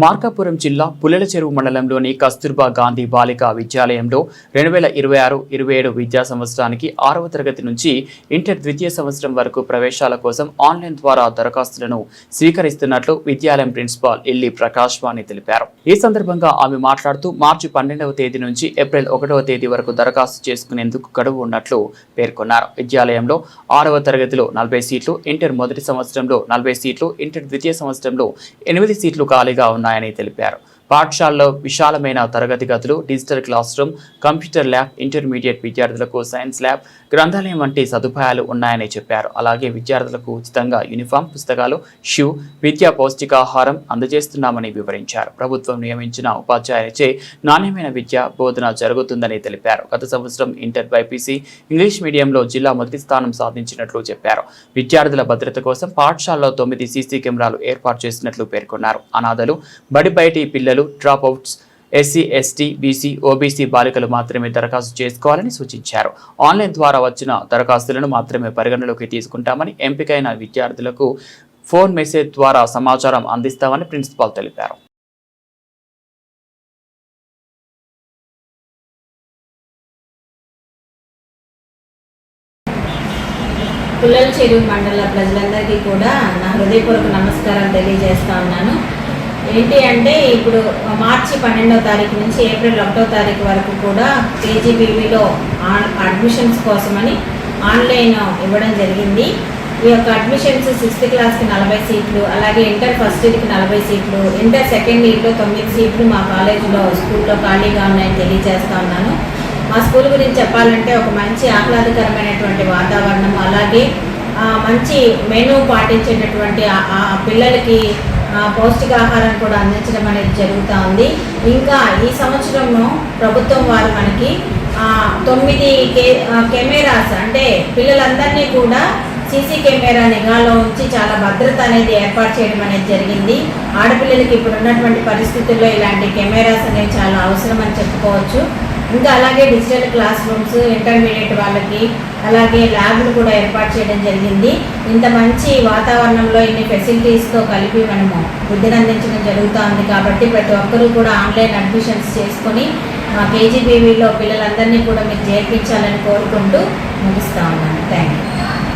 మార్కాపురం జిల్లా పుల్లెల చెరువు మండలంలోని కస్తూర్బా గాంధీ బాలికా విద్యాలయంలో 2026-27 విద్యా సంవత్సరానికి 6వ తరగతి నుంచి ఇంటర్ ద్వితీయ సంవత్సరం వరకు ప్రవేశాల కోసం ఆన్లైన్ ద్వారా దరఖాస్తులను స్వీకరిస్తున్నట్లు విద్యాలయం ప్రిన్సిపాల్ ఇల్లి ప్రకాష్ వాణి తెలిపారు. ఈ సందర్భంగా ఆమె మాట్లాడుతూ మార్చి 12వ తేదీ నుంచి ఏప్రిల్ 1వ తేదీ వరకు దరఖాస్తు చేసుకునేందుకు గడువు ఉన్నట్లు పేర్కొన్నారు. విద్యాలయంలో 6వ తరగతిలో 40 సీట్లు, ఇంటర్ మొదటి సంవత్సరంలో 40 సీట్లు, ఇంటర్ ద్వితీయ సంవత్సరంలో 8 సీట్లు ఖాళీగా ఉన్నాయని తెలిపారు. పాఠశాలలో విశాలమైన తరగతి గదులు, digital class room, computer lab, intermediate విద్యార్థులకు సైన్స్ ల్యాబ్, గ్రంథాలయం వంటి సదుపాయాలు ఉన్నాయని చెప్పారు. అలాగే విద్యార్థులకు ఉచితంగా యూనిఫామ్, పుస్తకాలు, షూ, విద్యా పౌష్టికాహారం అందజేస్తున్నామని వివరించారు. ప్రభుత్వం నియమించిన ఉపాధ్యాయులచే నాణ్యమైన విద్యా బోధన జరుగుతుందని తెలిపారు. గత సంవత్సరం ఇంటర్ బైపీసీ ఇంగ్లీష్ మీడియంలో జిల్లా మొదటి స్థానం సాధించినట్లు చెప్పారు. విద్యార్థుల భద్రత కోసం పాఠశాలలో 9 సీసీ కెమెరాలు ఏర్పాటు చేసినట్లు పేర్కొన్నారు. అనాథలు, బడి బయటి పిల్లలు, drop outs, SC, ST, BC, OBC బాలికలు మాత్రమే దరఖాస్తు చేసుకోవాలని సూచించారు. ఆన్లైన్ ద్వారా వచ్చిన దరఖాస్తులను మాత్రమే పరిగణలోకి తీసుకుంటామని, ఎంపికైన విద్యార్థులకు ఫోన్ మెసేజ్ ద్వారా సమాచారం అందిస్తామని ప్రిన్సిపాల్ తెలిపారు. పుల్లెల చెరువు మండల ప్రజలందరికీ కూడా నా హృదయపూర్వక నమస్కారం తెలియజేస్తా ఉన్నాను. ఏంటి అంటే ఇప్పుడు మార్చి 12వ తారీఖు నుంచి ఏప్రిల్ 1వ తారీఖు వరకు కూడా కేజీబీవీలో అడ్మిషన్స్ కోసమని ఆన్లైన్ ఇవ్వడం జరిగింది. ఈ యొక్క అడ్మిషన్స్ 6th క్లాస్కి 40 సీట్లు, అలాగే ఇంటర్ ఫస్ట్ ఇయర్కి 40 సీట్లు, ఇంటర్ సెకండ్ ఇయర్లో 9 సీట్లు మా కాలేజీలో స్కూల్లో ఖాళీగా ఉన్నాయని తెలియజేస్తా ఉన్నాను. మా స్కూల్ గురించి చెప్పాలంటే ఒక మంచి ఆహ్లాదకరమైనటువంటి వాతావరణం, అలాగే మంచి మెనూ పాటించేటటువంటి పిల్లలకి పౌష్టికాహారం కూడా అందించడం అనేది జరుగుతూ ఉంది. ఇంకా ఈ సంవత్సరము ప్రభుత్వం వారు మనకి 9 కెమెరాస్, అంటే పిల్లలందరినీ కూడా సీసీ కెమెరా నిఘాలో ఉంచి చాలా భద్రత అనేది ఏర్పాటు చేయడం అనేది జరిగింది. ఆడపిల్లలకి ఇప్పుడు ఉన్నటువంటి పరిస్థితుల్లో ఇలాంటి కెమెరాస్ అనేవి చాలా అవసరం అని చెప్పుకోవచ్చు. ఇంకా అలాగే డిజిటల్ క్లాస్ రూమ్స్, ఇంటర్మీడియట్ వాళ్ళకి అలాగే ల్యాబ్లు కూడా ఏర్పాటు చేయడం జరిగింది. ఇంత మంచి వాతావరణంలో ఇన్ని ఫెసిలిటీస్తో కలిపి మనము విద్యను అందించడం జరుగుతూ ఉంది. కాబట్టి ప్రతి ఒక్కరూ కూడా ఆన్లైన్ అడ్మిషన్స్ చేసుకొని కేజీబీవీలో పిల్లలందరినీ కూడా మీరు చేర్పించాలని కోరుకుంటూ ముగిస్తా ఉన్నాను. Thank you.